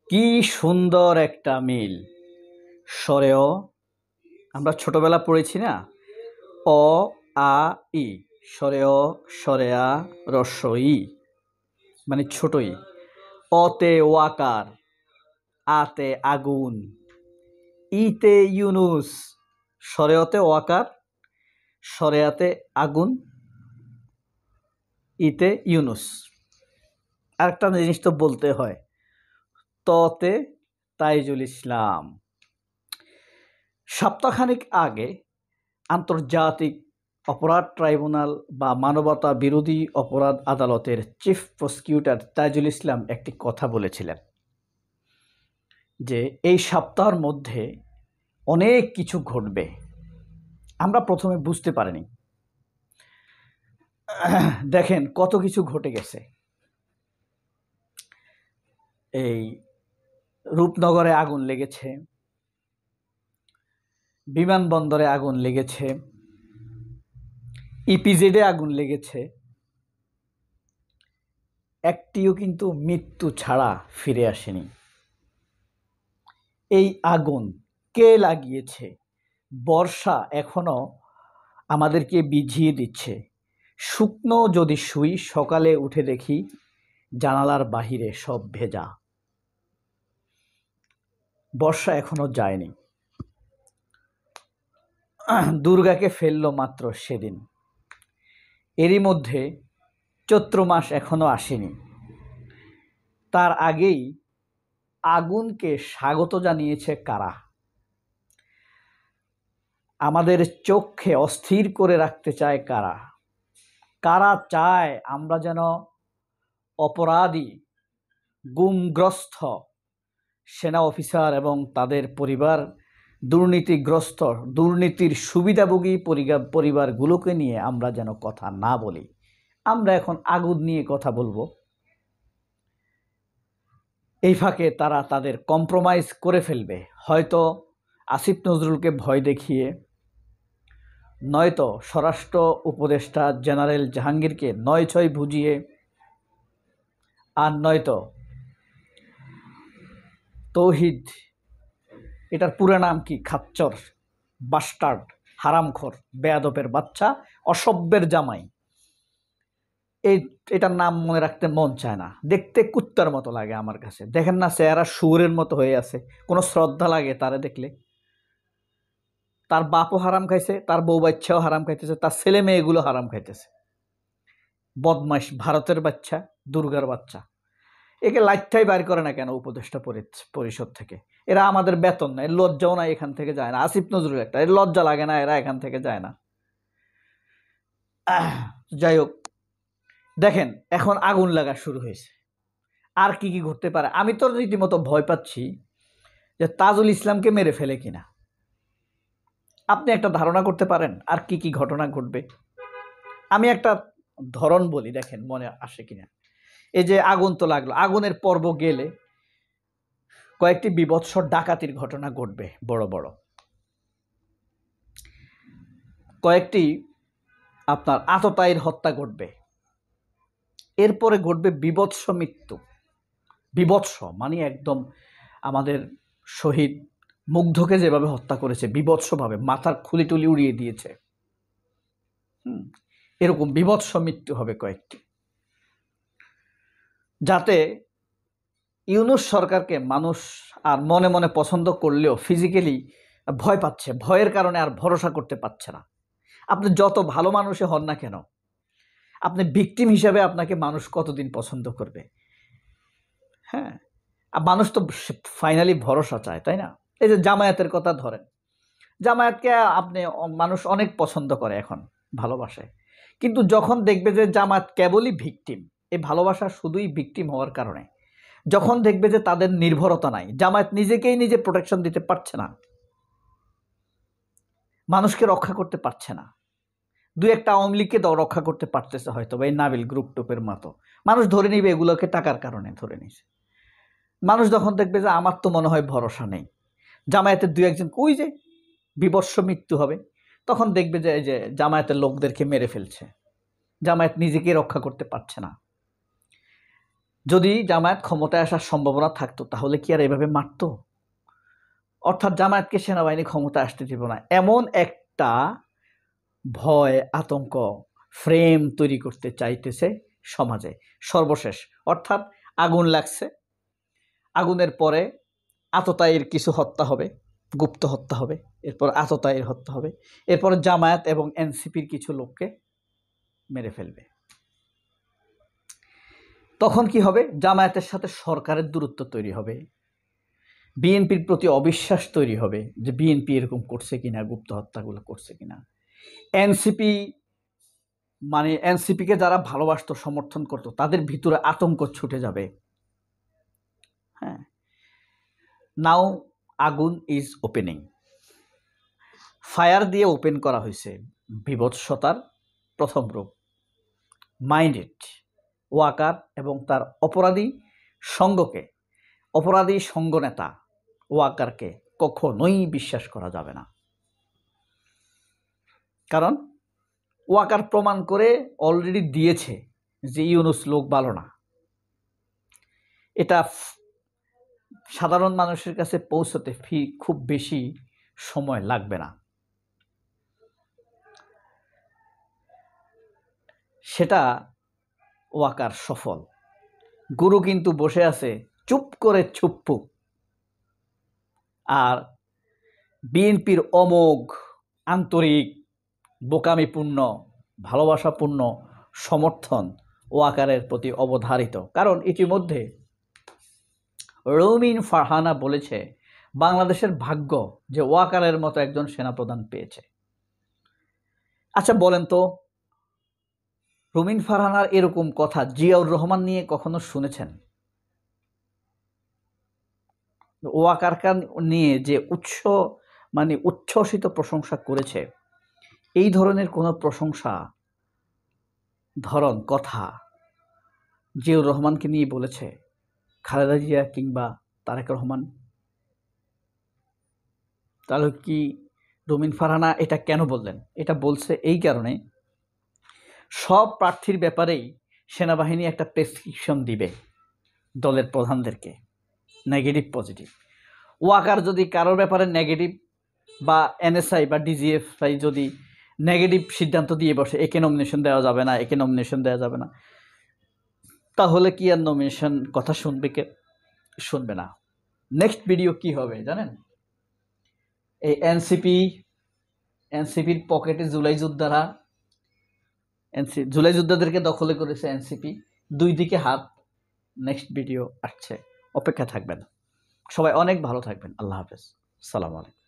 কি সুন্দর একটা মিল। স্বরেও আমরা ছোটবেলা পড়েছি না, অ আ ই, স্বরেও স্বরেয়া রস্বই মানে ছোটই। অতে ওয়াকার, আতে আগুন, ইতে ইউনুস, স্বরেয়তে ওয়াকার, স্বরেয়াতে আগুন, ইতে ইউনুস। আরেকটা জিনিস তো বলতে হয়, ততে তাইজুল ইসলাম। সপ্তাহখানেক আগে আন্তর্জাতিক অপরাধ ট্রাইব্যুনাল বা মানবতা বিরোধী অপরাধ আদালতের চিফ প্রসিকিউটর তাইজুল ইসলাম একটি কথা বলেছিলেন যে এই সপ্তাহের মধ্যে অনেক কিছু ঘটবে। আমরা প্রথমে বুঝতে পারিনি। দেখেন কত কিছু ঘটে গেছে। এই রূপনগরে আগুন লেগেছে, বিমানবন্দরে আগুন লেগেছে, ইপিজেডে আগুন লেগেছে। একটিও কিন্তু মৃত্যু ছাড়া ফিরে আসেনি। এই আগুন কে লাগিয়েছে? বর্ষা এখনো আমাদেরকে বিঝিয়ে দিচ্ছে। শুকনো যদি শুই, সকালে উঠে দেখি জানালার বাহিরে সব ভেজা। বর্ষা এখনো যায়নি। দুর্গাকে ফেললো মাত্র সেদিন। এরই মধ্যে চৈত্র মাস এখনো আসেনি। তার আগেই আগুনকে স্বাগত জানিয়েছে কারা? আমাদের চোখে অস্থির করে রাখতে চায় কারা? কারা চায় আমরা যেন অপরাধী, গুমগ্রস্ত সেনা অফিসার এবং তাদের পরিবার, দুর্নীতিগ্রস্ত, দুর্নীতির সুবিধাভোগী পরিবারগুলোকে নিয়ে আমরা যেন কথা না বলি। আমরা এখন আগুন নিয়ে কথা বলবো। এই ফাঁকে তারা তাদের কম্প্রোমাইজ করে ফেলবে, হয়তো আসিফ নজরুলকে ভয় দেখিয়ে, নয়তো স্বরাষ্ট্র উপদেষ্টা জেনারেল জাহাঙ্গীরকে ৯/৬ বুঝিয়ে, আর নয়তো তৌহিদ, এটার পুরো নাম কি, খাচ্চর, বাস্টার্ড, হারামখোর, বেয়াদবের বাচ্চা, অসভ্যের জামাই, এটার নাম মনে রাখতে মন চায় না। দেখতে কুত্তার মতো লাগে আমার কাছে। দেখেন না চেহারা শুয়োরের মতো হয়ে আছে, কোনো শ্রদ্ধা লাগে তারে দেখলে? তার বাপও হারাম খাইছে, তার বউ বাচ্চাও হারাম খাইতেছে, তার ছেলে মেয়েগুলো হারাম খাইতেছে। বদমাইশ ভারতের বাচ্চা, দুর্গার বাচ্চা। একে লাইটটাই বাইর করে না কেন উপদেষ্টা পরিষদ থেকে? এরা আমাদের বেতন না, এর লজ্জাও না, এখান থেকে যায় না। আসিফ নজরুল একটা, এর লজ্জা লাগে না, এরা এখান থেকে যায় না। যাই হোক, দেখেন এখন আগুন লাগা শুরু হয়েছে। আর কি কি ঘটতে পারে? আমি তো রীতিমতো ভয় পাচ্ছি যে তাজুল ইসলামকে মেরে ফেলে কিনা। আপনি একটা ধারণা করতে পারেন আর কি কি ঘটনা ঘটবে? আমি একটা ধরন বলি, দেখেন মনে আসে কিনা। এই যে আগুন তো লাগলো, আগুনের পর্ব গেলে কয়েকটি বীভৎস ডাকাতির ঘটনা ঘটবে, বড় বড় কয়েকটি আপনার আততায়ীর হত্যা ঘটবে। এরপরে ঘটবে বীভৎস মৃত্যু। বীভৎস মানে একদম আমাদের শহীদ মুগ্ধকে যেভাবে হত্যা করেছে বীভৎসভাবে, মাথার খুলি টুলি উড়িয়ে দিয়েছে, এরকম বীভৎস মৃত্যু হবে কয়েকটি। যাতে ইউনূস সরকারকে মানুষ আর মনে মনে পছন্দ করলেও ফিজিক্যালি ভয় পাচ্ছে, ভয়ের কারণে আর ভরসা করতে পারছে না। আপনি যত ভালো মানুষে হন না কেন, আপনি ভিকটিম হিসাবে আপনাকে মানুষ কতদিন পছন্দ করবে? হ্যাঁ, মানুষ তো ফাইনালি ভরসা চায়, তাই না? এই যে জামায়াতের কথা ধরেন, জামায়াতকে আপনি মানুষ অনেক পছন্দ করে এখন, ভালোবাসে। কিন্তু যখন দেখবে যে জামায়াত কেবলই ভিকটিম, এই ভালোবাসা শুধুই ভিকটিম হওয়ার কারণে, যখন দেখবে যে তাদের নির্ভরতা নাই, জামায়াত নিজেকেই নিজে প্রোটেকশন দিতে পারছে না, মানুষকে রক্ষা করতে পারছে না, দুই একটা আওয়ামী লীগকে রক্ষা করতে পারতেছে হয়তো, বা এই নাবিল গ্রুপ টুপের মতো, মানুষ ধরে নিবে এগুলোকে টাকার কারণে ধরে নিছে। মানুষ যখন দেখবে যে আমার তো মনে হয় ভরসা নেই, জামায়াতের দুই একজন ওই যে বিবর্ষ মৃত্যু হবে, তখন দেখবে যে এই যে জামায়াতের লোকদেরকে মেরে ফেলছে, জামায়াত নিজেকে রক্ষা করতে পারছে না। যদি জামায়াত ক্ষমতায় আসার সম্ভাবনা থাকতো তাহলে কি আর এভাবে মারতো? অর্থাৎ জামায়াতকে সেনাবাহিনী ক্ষমতায় আসতে দিব না, এমন একটা ভয় আতঙ্ক ফ্রেম তৈরি করতে চাইতেছে সমাজে। সর্বশেষ অর্থাৎ আগুন লাগছে, আগুনের পরে আততায়ীর কিছু হত্যা হবে, গুপ্ত হত্যা হবে, এরপর আততায়ীর হত্যা হবে, এরপর জামায়াত এবং এনসিপির কিছু লোককে মেরে ফেলবে। তখন কি হবে? জামায়াতের সাথে সরকারের দূরত্ব তৈরি হবে, বিএনপির প্রতি অবিশ্বাস তৈরি হবে যে বিএনপি এরকম করছে কিনা, গুপ্ত হত্যাগুলো করছে কিনা। এনসিপি মানে এনসিপিকে যারা ভালোবাসত, সমর্থন করত, তাদের ভিতরে আতঙ্ক ছুটে যাবে। হ্যাঁ, নাও আগুন ইজ ওপেনিং, ফায়ার দিয়ে ওপেন করা হয়েছে বিভৎসতার প্রথম রূপ। মাইন্ড ইট, ওয়াকার এবং তার অপরাধী সঙ্গ নেতা ওয়াকারকে কখনোই বিশ্বাস করা যাবে না। কারণ ওয়াকার প্রমাণ করে অলরেডি দিয়েছে যে ইউনূস লোক ভালো না। এটা সাধারণ মানুষের কাছে পৌঁছতে খুব বেশি সময় লাগবে না। সেটা ওয়াকার সফল। গুরু কিন্তু বসে আছে চুপ করে চুপ্পু। আর বিএনপির অমোঘ আন্তরিক বোকামিপূর্ণ ভালোবাসাপূর্ণ সমর্থন ওয়াকারের প্রতি অবধারিত। কারণ ইতিমধ্যে রুমিন ফারহানা বলেছে বাংলাদেশের ভাগ্য যে ওয়াকারের মতো একজন সেনাপ্রধান পেয়েছে। আচ্ছা বলেন তো, রুমিন ফারহানার এরকম কথা জিয়াউর রহমান নিয়ে কখনো শুনেছেন? ওয়াকারকে নিয়ে যে উচ্ছ্বসিত প্রশংসা করেছে, এই ধরনের কোনো প্রশংসা কথা জিয়াউর রহমানকে নিয়ে বলেছে খালেদা জিয়া কিংবা তারেক রহমান? তাহলে কি রুমিন ফারহানা এটা কেন বললেন? এটা বলছে এই কারণে, সব প্রার্থীর ব্যাপারেই সেনাবাহিনী একটা প্রেসক্রিপশন দিবে দলের প্রধানদেরকে, নেগেটিভ পজিটিভ। ওয়াকার যদি কারোর ব্যাপারে নেগেটিভ বা এনএসআই বা ডিজিএফআই যদি নেগেটিভ সিদ্ধান্ত দিয়ে বসে, একে নমিনেশন দেওয়া যাবে না, একে নমিনেশন দেওয়া যাবে না, তাহলে কি আর নমিনেশন কথা শুনবে না। নেক্সট ভিডিও কি হবে জানেন? এই এনসিপির পকেটে জুলাই যোদ্ধাদেরকে দখলে করেছে এনসিপি, দুই দিকে হাত। নেক্সট ভিডিও আসছে, অপেক্ষা থাকবেন। সবাই অনেক ভালো থাকবেন। আল্লাহ হাফেজ, আসসালামু আলাইকুম।